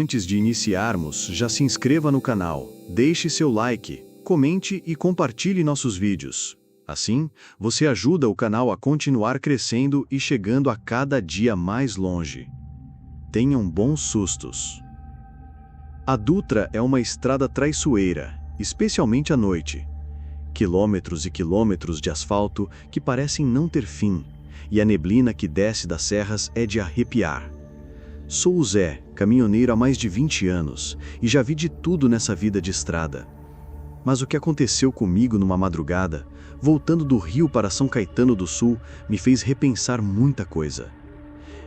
Antes de iniciarmos, já se inscreva no canal, deixe seu like, comente e compartilhe nossos vídeos. Assim, você ajuda o canal a continuar crescendo e chegando a cada dia mais longe. Tenham bons sustos. A Dutra é uma estrada traiçoeira, especialmente à noite. Quilômetros e quilômetros de asfalto que parecem não ter fim, e a neblina que desce das serras é de arrepiar. Sou o Zé, caminhoneiro há mais de 20 anos, e já vi de tudo nessa vida de estrada. Mas o que aconteceu comigo numa madrugada, voltando do Rio para São Caetano do Sul, me fez repensar muita coisa.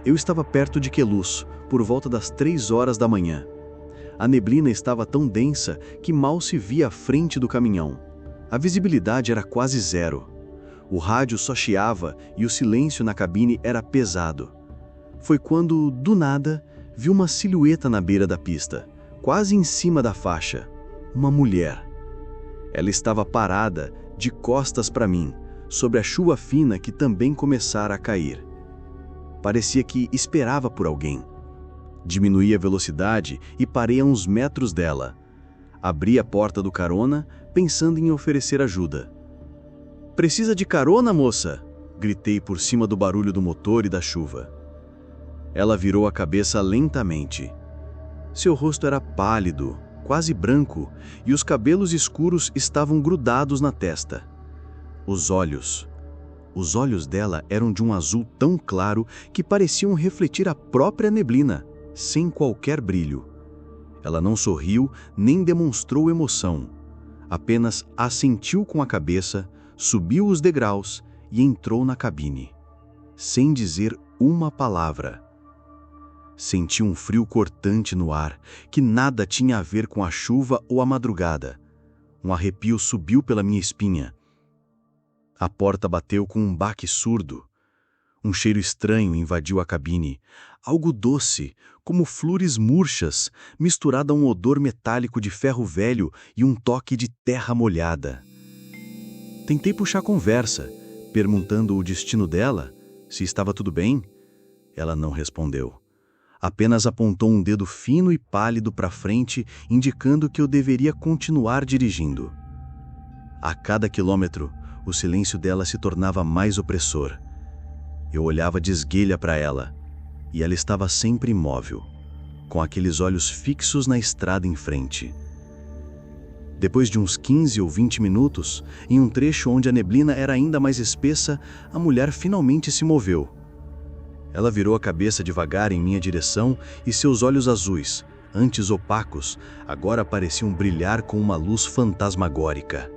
Eu estava perto de Queluz, por volta das 3 horas da manhã. A neblina estava tão densa que mal se via a frente do caminhão. A visibilidade era quase zero. O rádio só chiava e o silêncio na cabine era pesado. Foi quando, do nada, vi uma silhueta na beira da pista, quase em cima da faixa. Uma mulher. Ela estava parada, de costas para mim, sobre a chuva fina que também começara a cair. Parecia que esperava por alguém. Diminuí a velocidade e parei a uns metros dela. Abri a porta do carona, pensando em oferecer ajuda. "Precisa de carona, moça?" Gritei por cima do barulho do motor e da chuva. Ela virou a cabeça lentamente. Seu rosto era pálido, quase branco, e os cabelos escuros estavam grudados na testa. Os olhos dela eram de um azul tão claro que pareciam refletir a própria neblina, sem qualquer brilho. Ela não sorriu nem demonstrou emoção. Apenas assentiu com a cabeça, subiu os degraus e entrou na cabine, sem dizer uma palavra. Senti um frio cortante no ar, que nada tinha a ver com a chuva ou a madrugada. Um arrepio subiu pela minha espinha. A porta bateu com um baque surdo. Um cheiro estranho invadiu a cabine, algo doce, como flores murchas, misturado a um odor metálico de ferro velho e um toque de terra molhada. Tentei puxar conversa, perguntando o destino dela, se estava tudo bem. Ela não respondeu. Apenas apontou um dedo fino e pálido para frente, indicando que eu deveria continuar dirigindo. A cada quilômetro, o silêncio dela se tornava mais opressor. Eu olhava de esguelha para ela, e ela estava sempre imóvel, com aqueles olhos fixos na estrada em frente. Depois de uns 15 ou 20 minutos, em um trecho onde a neblina era ainda mais espessa, a mulher finalmente se moveu. Ela virou a cabeça devagar em minha direção e seus olhos azuis, antes opacos, agora pareciam brilhar com uma luz fantasmagórica.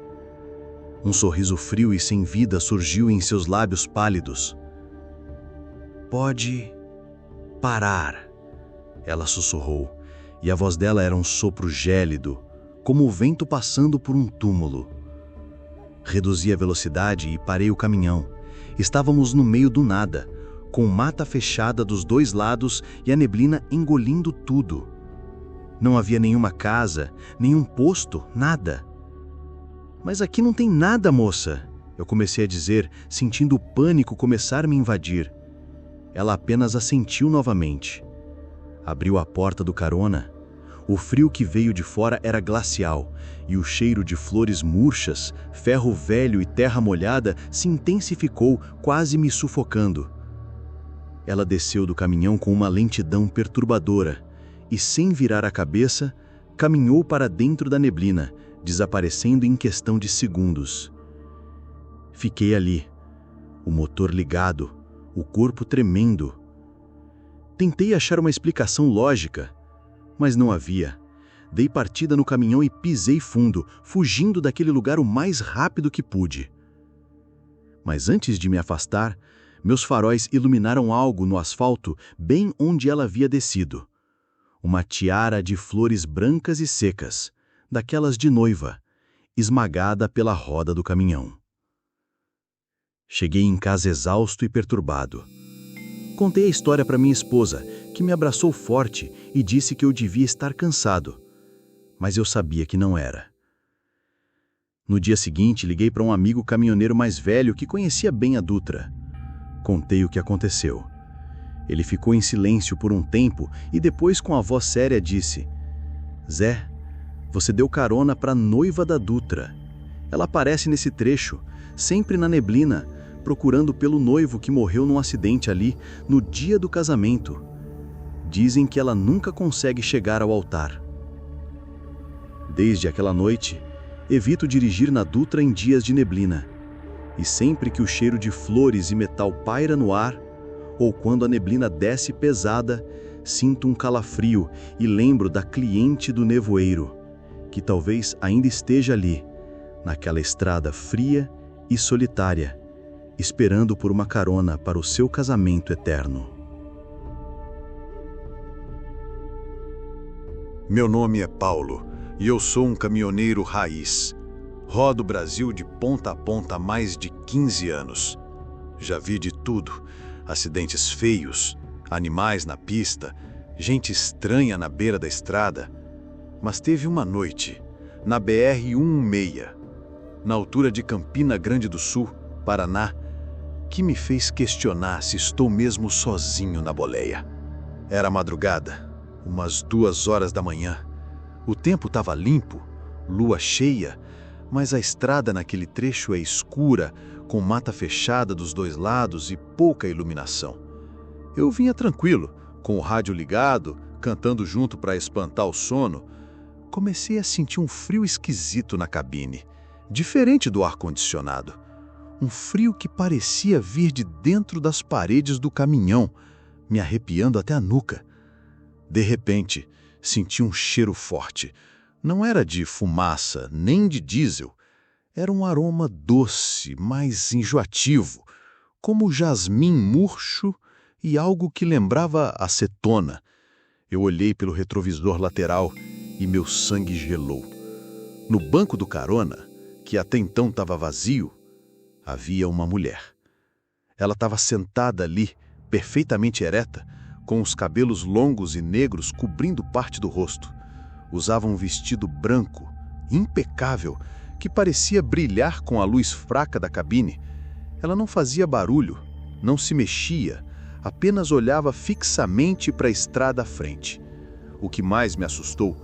Um sorriso frio e sem vida surgiu em seus lábios pálidos. "Pode parar", ela sussurrou, e a voz dela era um sopro gélido, como o vento passando por um túmulo. Reduzi a velocidade e parei o caminhão. Estávamos no meio do nada, com mata fechada dos dois lados e a neblina engolindo tudo. Não havia nenhuma casa, nenhum posto, nada. "Mas aqui não tem nada, moça", eu comecei a dizer, sentindo o pânico começar a me invadir. Ela apenas assentiu novamente. Abriu a porta do carona. O frio que veio de fora era glacial, e o cheiro de flores murchas, ferro velho e terra molhada se intensificou, quase me sufocando. Ela desceu do caminhão com uma lentidão perturbadora e, sem virar a cabeça, caminhou para dentro da neblina, desaparecendo em questão de segundos. Fiquei ali, o motor ligado, o corpo tremendo. Tentei achar uma explicação lógica, mas não havia. Dei partida no caminhão e pisei fundo, fugindo daquele lugar o mais rápido que pude. Mas antes de me afastar, meus faróis iluminaram algo no asfalto bem onde ela havia descido. Uma tiara de flores brancas e secas, daquelas de noiva, esmagada pela roda do caminhão. Cheguei em casa exausto e perturbado. Contei a história para minha esposa, que me abraçou forte e disse que eu devia estar cansado. Mas eu sabia que não era. No dia seguinte, liguei para um amigo caminhoneiro mais velho que conhecia bem a Dutra. Contei o que aconteceu. Ele ficou em silêncio por um tempo e depois, com a voz séria, disse: Zé, você deu carona para a noiva da Dutra. Ela aparece nesse trecho, sempre na neblina, procurando pelo noivo que morreu num acidente ali, no dia do casamento. Dizem que ela nunca consegue chegar ao altar. Desde aquela noite, evito dirigir na Dutra em dias de neblina. E sempre que o cheiro de flores e metal paira no ar, ou quando a neblina desce pesada, sinto um calafrio e lembro da cliente do nevoeiro, que talvez ainda esteja ali, naquela estrada fria e solitária, esperando por uma carona para o seu casamento eterno. Meu nome é Paulo e eu sou um caminhoneiro raiz. Rodo o Brasil de ponta a ponta há mais de 15 anos. Já vi de tudo: acidentes feios, animais na pista, gente estranha na beira da estrada. Mas teve uma noite, na BR-116, na altura de Campina Grande do Sul, Paraná, que me fez questionar se estou mesmo sozinho na boleia. Era madrugada, umas 2 horas da manhã. O tempo estava limpo, lua cheia, mas a estrada naquele trecho é escura, com mata fechada dos dois lados e pouca iluminação. Eu vinha tranquilo, com o rádio ligado, cantando junto para espantar o sono. Comecei a sentir um frio esquisito na cabine, diferente do ar-condicionado. Um frio que parecia vir de dentro das paredes do caminhão, me arrepiando até a nuca. De repente, senti um cheiro forte. Não era de fumaça, nem de diesel. Era um aroma doce, mais enjoativo, como jasmim murcho e algo que lembrava acetona. Eu olhei pelo retrovisor lateral e meu sangue gelou. No banco do carona, que até então estava vazio, havia uma mulher. Ela estava sentada ali, perfeitamente ereta, com os cabelos longos e negros cobrindo parte do rosto. Usava um vestido branco, impecável, que parecia brilhar com a luz fraca da cabine. Ela não fazia barulho, não se mexia, apenas olhava fixamente para a estrada à frente. O que mais me assustou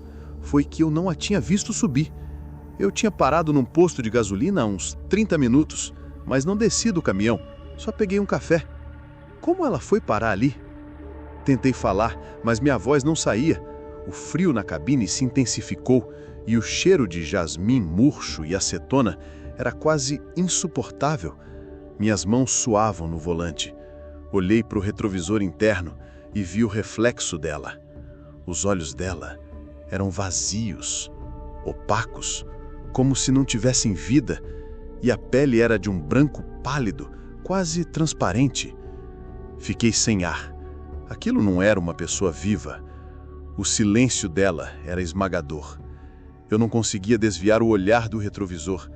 foi que eu não a tinha visto subir. Eu tinha parado num posto de gasolina há uns 30 minutos, mas não desci do caminhão, só peguei um café. Como ela foi parar ali? Tentei falar, mas minha voz não saía. O frio na cabine se intensificou e o cheiro de jasmim murcho e acetona era quase insuportável. Minhas mãos suavam no volante. Olhei para o retrovisor interno e vi o reflexo dela. Os olhos dela eram vazios, opacos, como se não tivessem vida, e a pele era de um branco pálido, quase transparente. Fiquei sem ar. Aquilo não era uma pessoa viva. O silêncio dela era esmagador. Eu não conseguia desviar o olhar do retrovisor.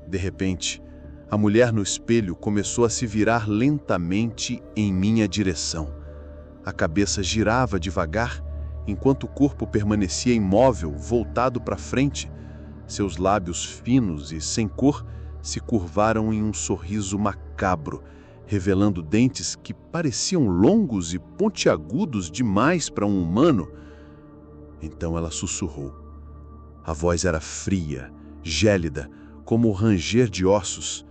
De repente, a mulher no espelho começou a se virar lentamente em minha direção. A cabeça girava devagar, enquanto o corpo permanecia imóvel, voltado para frente. Seus lábios finos e sem cor se curvaram em um sorriso macabro, revelando dentes que pareciam longos e pontiagudos demais para um humano. Então ela sussurrou. A voz era fria, gélida, como o ranger de ossos.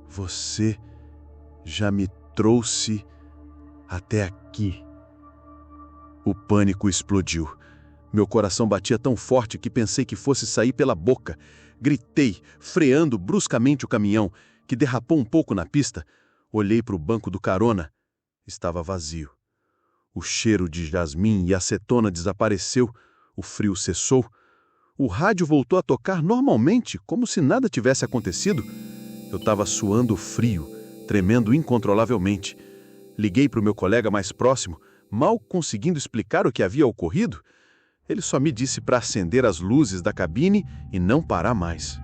Você já me trouxe até aqui. O pânico explodiu. Meu coração batia tão forte que pensei que fosse sair pela boca. Gritei, freando bruscamente o caminhão, que derrapou um pouco na pista. Olhei para o banco do carona. Estava vazio. O cheiro de jasmim e acetona desapareceu. O frio cessou. O rádio voltou a tocar normalmente, como se nada tivesse acontecido. Eu estava suando frio, tremendo incontrolavelmente. Liguei para o meu colega mais próximo, mal conseguindo explicar o que havia ocorrido. Ele só me disse para acender as luzes da cabine e não parar mais.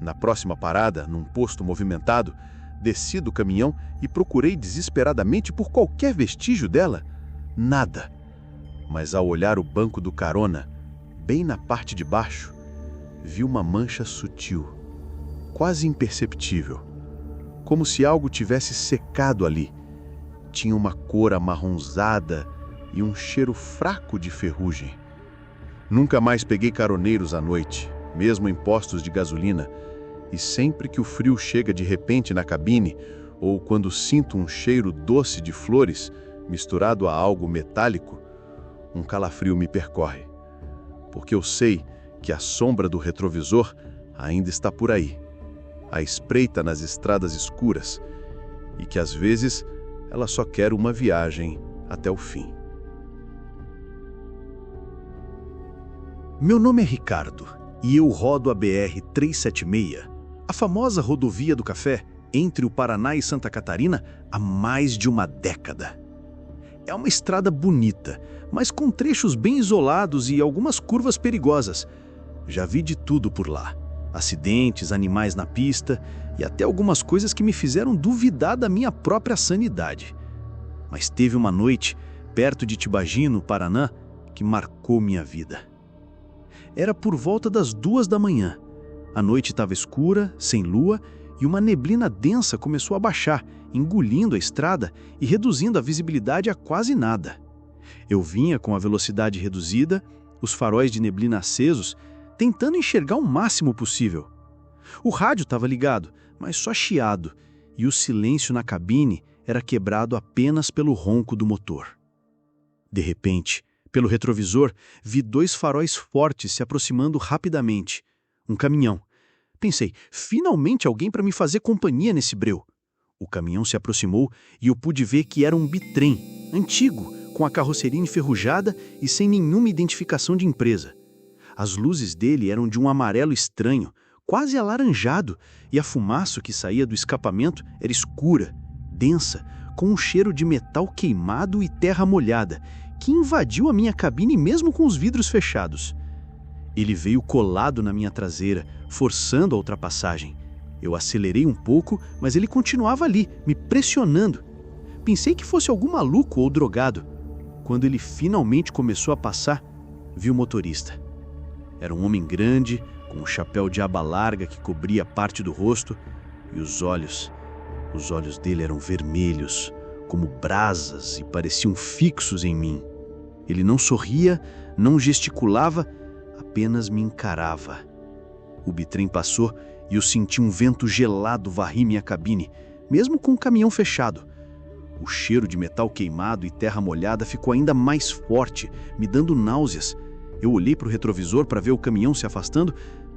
Na próxima parada, num posto movimentado, desci do caminhão e procurei desesperadamente por qualquer vestígio dela. Nada. Mas ao olhar o banco do carona, bem na parte de baixo, vi uma mancha sutil, quase imperceptível, como se algo tivesse secado ali, Tinha uma cor amarronzada e um cheiro fraco de ferrugem. Nunca mais peguei caroneiros à noite, mesmo em postos de gasolina, e sempre que o frio chega de repente na cabine, ou quando sinto um cheiro doce de flores misturado a algo metálico, um calafrio me percorre, porque eu sei que a sombra do retrovisor ainda está por aí, à espreita nas estradas escuras, e que às vezes ela só quer uma viagem até o fim. Meu nome é Ricardo e eu rodo a BR-376, a famosa rodovia do café entre o Paraná e Santa Catarina há mais de uma década. É uma estrada bonita, mas com trechos bem isolados e algumas curvas perigosas. Já vi de tudo por lá. Acidentes, animais na pista e até algumas coisas que me fizeram duvidar da minha própria sanidade. Mas teve uma noite, perto de Tibagi, no Paraná, que marcou minha vida. Era por volta das 2 da manhã. A noite estava escura, sem lua, e uma neblina densa começou a baixar, engolindo a estrada e reduzindo a visibilidade a quase nada. Eu vinha com a velocidade reduzida, os faróis de neblina acesos, tentando enxergar o máximo possível. O rádio estava ligado, mas só chiado, e o silêncio na cabine era quebrado apenas pelo ronco do motor. De repente, pelo retrovisor, vi 2 faróis fortes se aproximando rapidamente. Um caminhão. Pensei, finalmente alguém para me fazer companhia nesse breu. O caminhão se aproximou e eu pude ver que era um bitrem, antigo, com a carroceria enferrujada e sem nenhuma identificação de empresa. As luzes dele eram de um amarelo estranho, quase alaranjado, e a fumaça que saía do escapamento era escura, densa, com um cheiro de metal queimado e terra molhada, que invadiu a minha cabine mesmo com os vidros fechados. Ele veio colado na minha traseira, forçando a ultrapassagem. Eu acelerei um pouco, mas ele continuava ali, me pressionando. Pensei que fosse algum maluco ou drogado. Quando ele finalmente começou a passar, vi o motorista. Era um homem grande, com um chapéu de aba larga que cobria parte do rosto, e os olhos dele eram vermelhos, como brasas, e pareciam fixos em mim. Ele não sorria, não gesticulava, apenas me encarava. O bitrem passou e eu senti um vento gelado varrer minha cabine, mesmo com o caminhão fechado. O cheiro de metal queimado e terra molhada ficou ainda mais forte, me dando náuseas. Eu olhei para o retrovisor para ver o caminhão se afastando,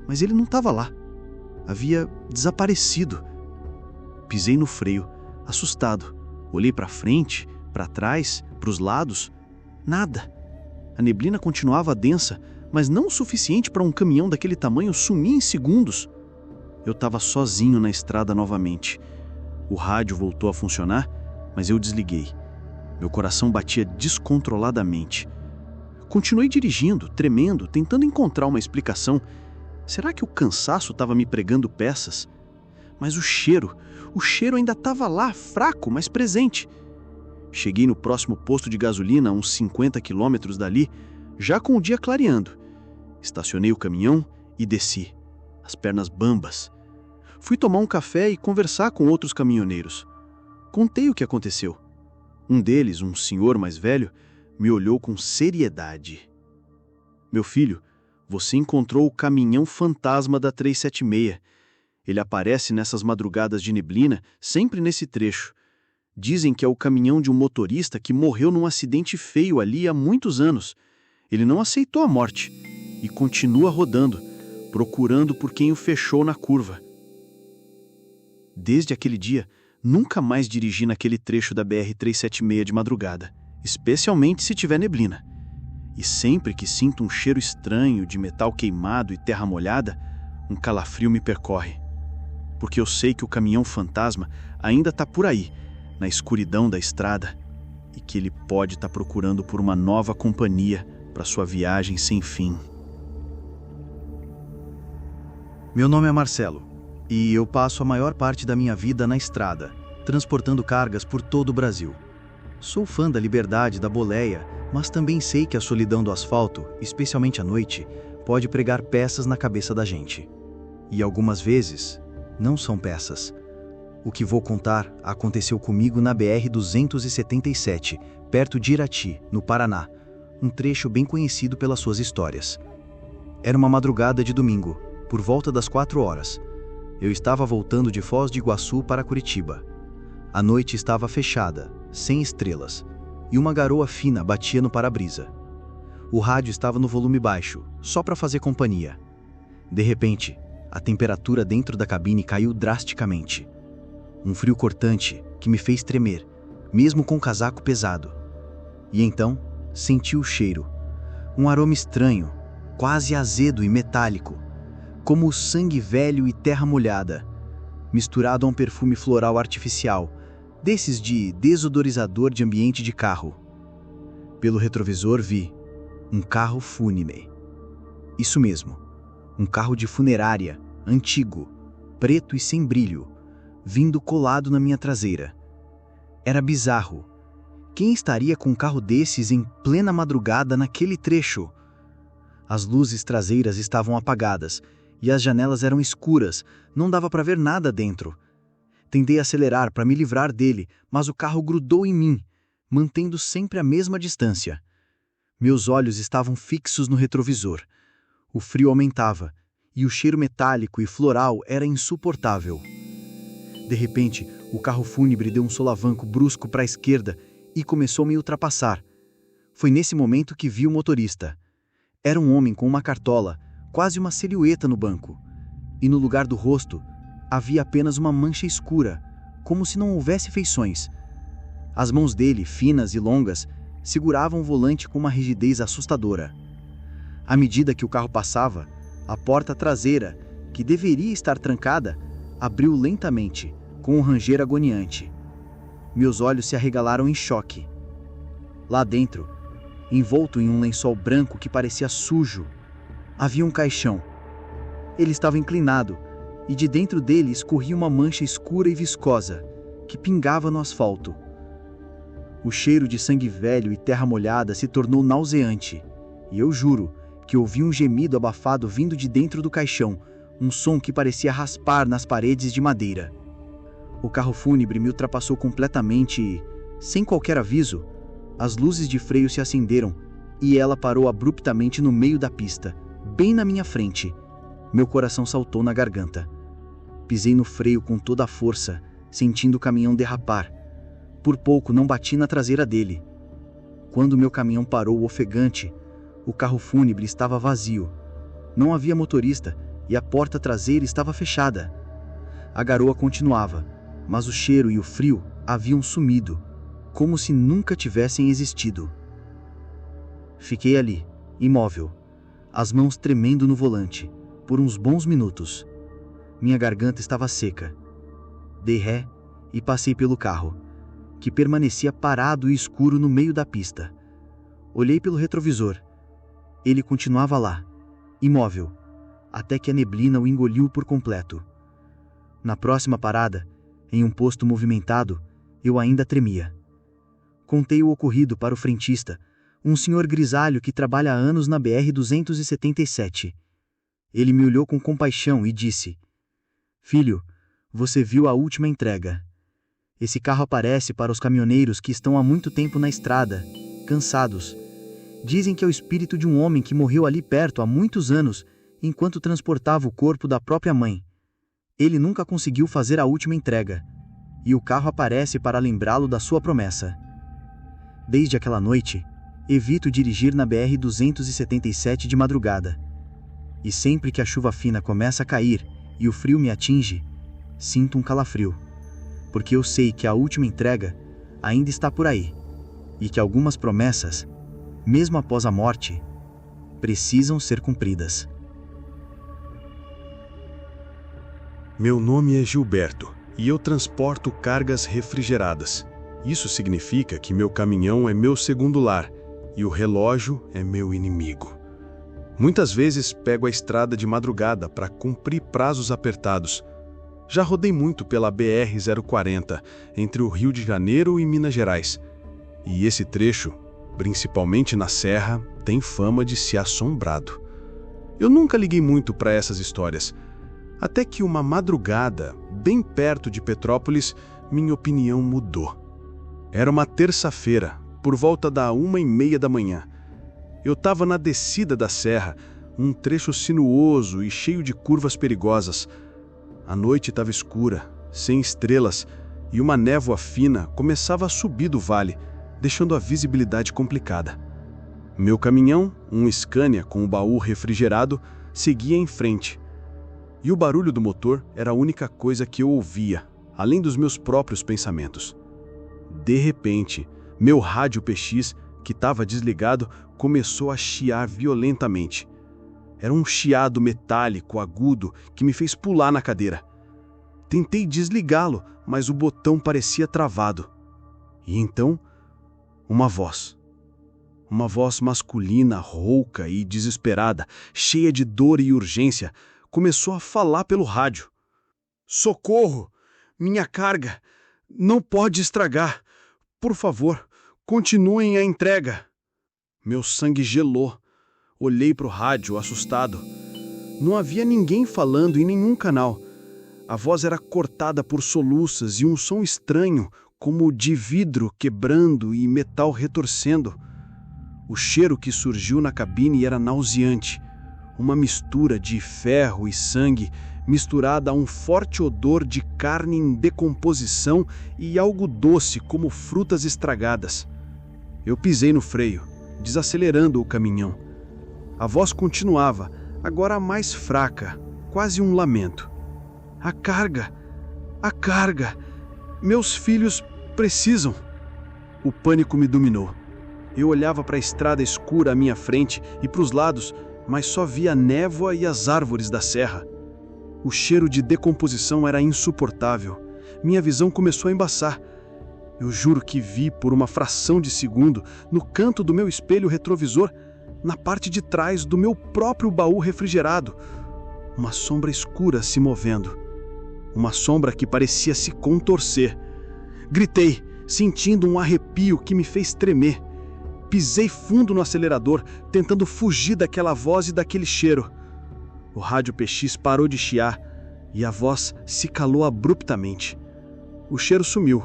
mas ele não estava lá. Havia desaparecido. Pisei no freio, assustado. Olhei para frente, para trás, para os lados. Nada. A neblina continuava densa, mas não o suficiente para um caminhão daquele tamanho sumir em segundos. Eu estava sozinho na estrada novamente. O rádio voltou a funcionar, mas eu desliguei. Meu coração batia descontroladamente. Continuei dirigindo, tremendo, tentando encontrar uma explicação. Será que o cansaço estava me pregando peças? Mas o cheiro ainda estava lá, fraco, mas presente. Cheguei no próximo posto de gasolina, a uns 50 quilômetros dali, já com o dia clareando. Estacionei o caminhão e desci, as pernas bambas. Fui tomar um café e conversar com outros caminhoneiros. Contei o que aconteceu. Um deles, um senhor mais velho, me olhou com seriedade. Meu filho, você encontrou o caminhão fantasma da 376. Ele aparece nessas madrugadas de neblina, sempre nesse trecho. Dizem que é o caminhão de um motorista que morreu num acidente feio ali há muitos anos. Ele não aceitou a morte e continua rodando, procurando por quem o fechou na curva. Desde aquele dia, nunca mais dirigi naquele trecho da BR-376 de madrugada, especialmente se tiver neblina. E sempre que sinto um cheiro estranho de metal queimado e terra molhada, um calafrio me percorre. Porque eu sei que o caminhão fantasma ainda está por aí, na escuridão da estrada, e que ele pode estar procurando por uma nova companhia para sua viagem sem fim. Meu nome é Marcelo, e eu passo a maior parte da minha vida na estrada, transportando cargas por todo o Brasil. Sou fã da liberdade da boleia, mas também sei que a solidão do asfalto, especialmente à noite, pode pregar peças na cabeça da gente. E algumas vezes, não são peças. O que vou contar aconteceu comigo na BR-277, perto de Irati, no Paraná, um trecho bem conhecido pelas suas histórias. Era uma madrugada de domingo, por volta das 4 horas. Eu estava voltando de Foz do Iguaçu para Curitiba. A noite estava fechada, sem estrelas, e uma garoa fina batia no para-brisa. O rádio estava no volume baixo, só para fazer companhia. De repente, a temperatura dentro da cabine caiu drasticamente. Um frio cortante que me fez tremer, mesmo com o casaco pesado. E então, senti o cheiro. Um aroma estranho, quase azedo e metálico, como o sangue velho e terra molhada, misturado a um perfume floral artificial, desses de desodorizador de ambiente de carro. Pelo retrovisor vi um carro fúnebre. Isso mesmo, um carro de funerária, antigo, preto e sem brilho, vindo colado na minha traseira. Era bizarro. Quem estaria com um carro desses em plena madrugada naquele trecho? As luzes traseiras estavam apagadas e as janelas eram escuras, não dava para ver nada dentro. Tentei acelerar para me livrar dele, mas o carro grudou em mim, mantendo sempre a mesma distância. Meus olhos estavam fixos no retrovisor. O frio aumentava e o cheiro metálico e floral era insuportável. De repente, o carro fúnebre deu um solavanco brusco para a esquerda e começou a me ultrapassar. Foi nesse momento que vi o motorista. Era um homem com uma cartola, quase uma silhueta no banco. E no lugar do rosto, havia apenas uma mancha escura, como se não houvesse feições. As mãos dele, finas e longas, seguravam o volante com uma rigidez assustadora. À medida que o carro passava, a porta traseira, que deveria estar trancada, abriu lentamente, com um ranger agoniante. Meus olhos se arregalaram em choque. Lá dentro, envolto em um lençol branco que parecia sujo, havia um caixão. Ele estava inclinado, e de dentro dele escorria uma mancha escura e viscosa, que pingava no asfalto. O cheiro de sangue velho e terra molhada se tornou nauseante, e eu juro que ouvi um gemido abafado vindo de dentro do caixão, um som que parecia raspar nas paredes de madeira. O carro fúnebre me ultrapassou completamente e, sem qualquer aviso, as luzes de freio se acenderam e ela parou abruptamente no meio da pista, bem na minha frente. Meu coração saltou na garganta. Pisei no freio com toda a força, sentindo o caminhão derrapar. Por pouco não bati na traseira dele. Quando meu caminhão parou ofegante, o carro fúnebre estava vazio. Não havia motorista e a porta traseira estava fechada. A garoa continuava, mas o cheiro e o frio haviam sumido, como se nunca tivessem existido. Fiquei ali, imóvel, as mãos tremendo no volante, por uns bons minutos. Minha garganta estava seca. Dei ré e passei pelo carro, que permanecia parado e escuro no meio da pista. Olhei pelo retrovisor. Ele continuava lá, imóvel, até que a neblina o engoliu por completo. Na próxima parada, em um posto movimentado, eu ainda tremia. Contei o ocorrido para o frentista, um senhor grisalho que trabalha há anos na BR-277. Ele me olhou com compaixão e disse: "Filho, você viu a última entrega. Esse carro aparece para os caminhoneiros que estão há muito tempo na estrada, cansados. Dizem que é o espírito de um homem que morreu ali perto há muitos anos, enquanto transportava o corpo da própria mãe. Ele nunca conseguiu fazer a última entrega, e o carro aparece para lembrá-lo da sua promessa. Desde aquela noite, evito dirigir na BR-277 de madrugada. E sempre que a chuva fina começa a cair e o frio me atinge, sinto um calafrio, porque eu sei que a última entrega ainda está por aí, e que algumas promessas, mesmo após a morte, precisam ser cumpridas." Meu nome é Gilberto e eu transporto cargas refrigeradas. Isso significa que meu caminhão é meu segundo lar e o relógio é meu inimigo. Muitas vezes pego a estrada de madrugada para cumprir prazos apertados. Já rodei muito pela BR-040, entre o Rio de Janeiro e Minas Gerais. E esse trecho, principalmente na serra, tem fama de ser assombrado. Eu nunca liguei muito para essas histórias. Até que uma madrugada, bem perto de Petrópolis, minha opinião mudou. Era uma terça-feira, por volta da 1h30 da manhã. Eu estava na descida da serra, um trecho sinuoso e cheio de curvas perigosas. A noite estava escura, sem estrelas, e uma névoa fina começava a subir do vale, deixando a visibilidade complicada. Meu caminhão, um Scania com o baú refrigerado, seguia em frente. E o barulho do motor era a única coisa que eu ouvia, além dos meus próprios pensamentos. De repente, meu rádio PX, que estava desligado, começou a chiar violentamente. Era um chiado metálico agudo que me fez pular na cadeira. Tentei desligá-lo, mas o botão parecia travado. E então, uma voz. Uma voz masculina, rouca e desesperada, cheia de dor e urgência, começou a falar pelo rádio. "Socorro! Minha carga! Não pode estragar! Por favor, continuem a entrega!" Meu sangue gelou. Olhei para o rádio, assustado. Não havia ninguém falando em nenhum canal. A voz era cortada por soluços e um som estranho, como de vidro quebrando e metal retorcendo. O cheiro que surgiu na cabine era nauseante. Uma mistura de ferro e sangue, misturada a um forte odor de carne em decomposição e algo doce como frutas estragadas. Eu pisei no freio, desacelerando o caminhão. A voz continuava, agora mais fraca, quase um lamento. A carga! A carga! Meus filhos precisam!" O pânico me dominou. Eu olhava para a estrada escura à minha frente e para os lados, mas só via a névoa e as árvores da serra. O cheiro de decomposição era insuportável. Minha visão começou a embaçar. Eu juro que vi por uma fração de segundo, no canto do meu espelho retrovisor, na parte de trás do meu próprio baú refrigerado, uma sombra escura se movendo. Uma sombra que parecia se contorcer. Gritei, sentindo um arrepio que me fez tremer. Pisei fundo no acelerador, tentando fugir daquela voz e daquele cheiro. O rádio PX parou de chiar e a voz se calou abruptamente. O cheiro sumiu.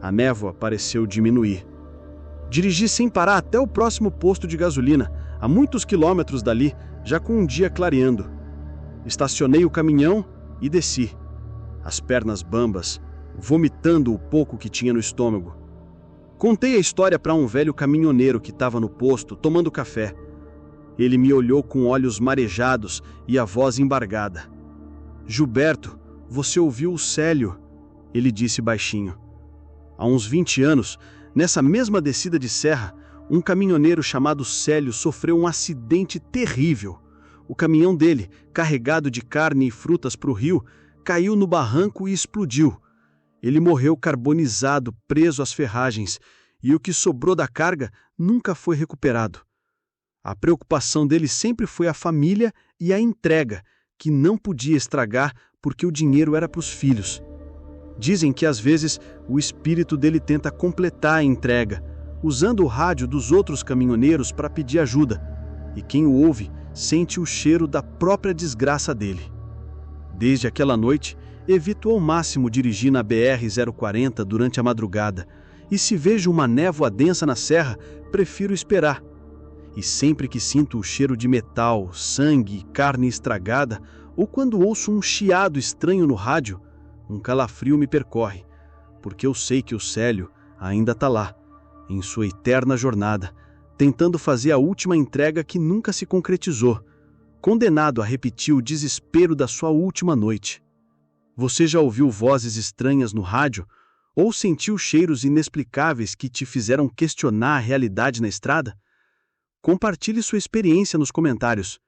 A névoa pareceu diminuir. Dirigi sem parar até o próximo posto de gasolina, a muitos quilômetros dali, já com um dia clareando. Estacionei o caminhão e desci, as pernas bambas, vomitando o pouco que tinha no estômago. Contei a história para um velho caminhoneiro que estava no posto, tomando café. Ele me olhou com olhos marejados e a voz embargada. "Gilberto, você ouviu o Célio?" ele disse baixinho. Há uns 20 anos, nessa mesma descida de serra, um caminhoneiro chamado Célio sofreu um acidente terrível. O caminhão dele, carregado de carne e frutas para o rio, caiu no barranco e explodiu. Ele morreu carbonizado, preso às ferragens, e o que sobrou da carga nunca foi recuperado. A preocupação dele sempre foi a família e a entrega, que não podia estragar porque o dinheiro era para os filhos. Dizem que às vezes o espírito dele tenta completar a entrega, usando o rádio dos outros caminhoneiros para pedir ajuda, e quem o ouve sente o cheiro da própria desgraça dele. Desde aquela noite, evito ao máximo dirigir na BR-040 durante a madrugada, e se vejo uma névoa densa na serra, prefiro esperar. E sempre que sinto o cheiro de metal, sangue e carne estragada, ou quando ouço um chiado estranho no rádio, um calafrio me percorre, porque eu sei que o Célio ainda está lá, em sua eterna jornada, tentando fazer a última entrega que nunca se concretizou, condenado a repetir o desespero da sua última noite. Você já ouviu vozes estranhas no rádio? Ou sentiu cheiros inexplicáveis que te fizeram questionar a realidade na estrada? Compartilhe sua experiência nos comentários.